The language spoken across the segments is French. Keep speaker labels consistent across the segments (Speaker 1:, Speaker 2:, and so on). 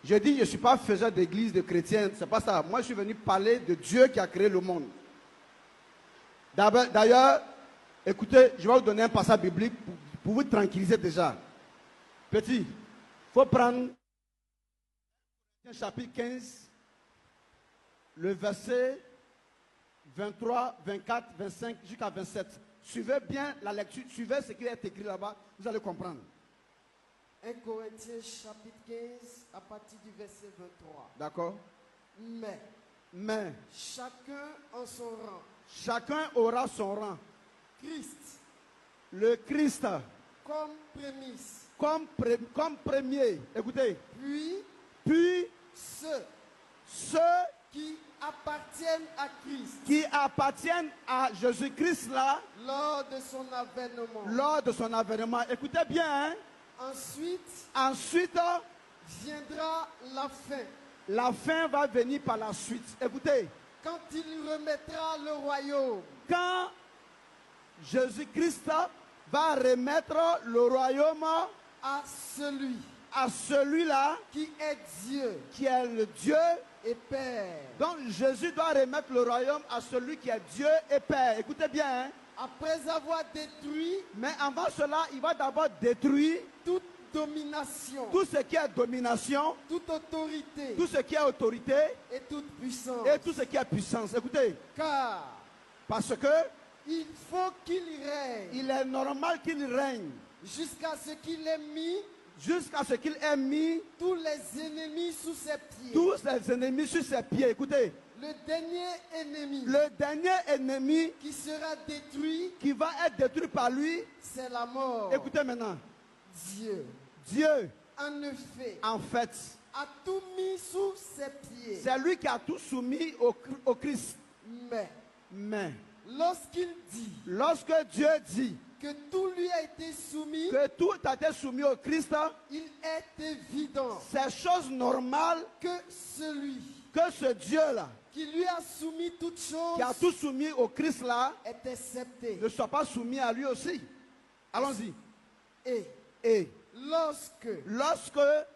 Speaker 1: Je dis, je ne suis pas faiseur d'église, de chrétiens, c'est pas ça. Moi, je suis venu parler de Dieu qui a créé le monde. D'ailleurs, écoutez, je vais vous donner un passage biblique pour vous tranquilliser déjà. Petit, il faut prendre chapitre 15, le verset 23, 24, 25 jusqu'à 27. Suivez bien la lecture, suivez ce qui est écrit là-bas, vous allez comprendre.
Speaker 2: 1 Corinthiens chapitre 15 à partir du verset 23.
Speaker 1: D'accord?
Speaker 2: Mais chacun en son rang.
Speaker 1: Chacun aura son rang.
Speaker 2: Christ.
Speaker 1: Le Christ.
Speaker 2: Comme prémisse.
Speaker 1: Comme premier. Écoutez.
Speaker 2: Puis ceux qui appartiennent à Christ.
Speaker 1: Qui appartiennent à Jésus-Christ là.
Speaker 2: Lors de son avènement.
Speaker 1: Lors de son avènement. Écoutez bien. Hein? Ensuite
Speaker 2: viendra la fin.
Speaker 1: La fin va venir par la suite. Écoutez.
Speaker 2: Quand il remettra le royaume.
Speaker 1: Quand Jésus-Christ va remettre le royaume
Speaker 2: à
Speaker 1: celui-là
Speaker 2: qui est Dieu.
Speaker 1: Qui est le Dieu
Speaker 2: et Père.
Speaker 1: Donc Jésus doit remettre le royaume à celui qui est Dieu et Père. Écoutez bien. Hein?
Speaker 2: Après avoir détruit.
Speaker 1: Mais avant cela, il va d'abord détruire
Speaker 2: toute domination.
Speaker 1: Tout ce qui est domination.
Speaker 2: Toute autorité.
Speaker 1: Tout ce qui est autorité.
Speaker 2: Et toute puissance.
Speaker 1: Et tout ce qui est puissance. Écoutez. Parce que
Speaker 2: il faut qu'il règne.
Speaker 1: Il est normal qu'il règne.
Speaker 2: Jusqu'à ce qu'il ait mis.
Speaker 1: Jusqu'à ce qu'il ait mis
Speaker 2: tous les ennemis sous ses pieds.
Speaker 1: Tous les ennemis sous ses pieds. Écoutez.
Speaker 2: Le dernier ennemi.
Speaker 1: Le dernier ennemi.
Speaker 2: Qui sera détruit.
Speaker 1: Qui va être détruit par lui.
Speaker 2: C'est la mort.
Speaker 1: Écoutez maintenant.
Speaker 2: Dieu.
Speaker 1: En fait.
Speaker 2: A tout mis sous ses pieds.
Speaker 1: C'est lui qui a tout soumis au Christ. Mais. Lorsque Dieu dit.
Speaker 2: Que tout lui a été soumis.
Speaker 1: Que tout a été soumis au Christ.
Speaker 2: Il est évident.
Speaker 1: C'est chose normale.
Speaker 2: Que
Speaker 1: ce Dieu-là.
Speaker 2: Qui lui a soumis toutes choses.
Speaker 1: Qui a tout soumis au Christ là.
Speaker 2: Est accepté.
Speaker 1: Ne soit pas soumis à lui aussi. Allons-y.
Speaker 2: Et. Lorsque.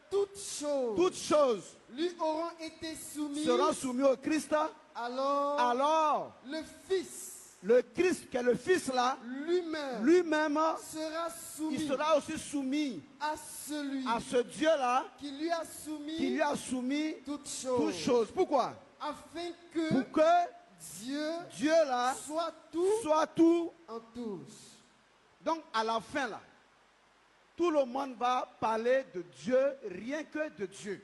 Speaker 2: Toutes
Speaker 1: choses.
Speaker 2: Lui auront été soumises.
Speaker 1: Seront soumis au Christ. Alors.
Speaker 2: Le Fils.
Speaker 1: Le Christ, qui est le Fils là, lui-même
Speaker 2: sera soumis.
Speaker 1: Il sera aussi soumis
Speaker 2: à
Speaker 1: ce Dieu-là
Speaker 2: qui lui a soumis
Speaker 1: toutes choses. Pourquoi? Pour que Dieu là soit tout
Speaker 2: en tous.
Speaker 1: Donc à la fin là, tout le monde va parler de Dieu, rien que de Dieu.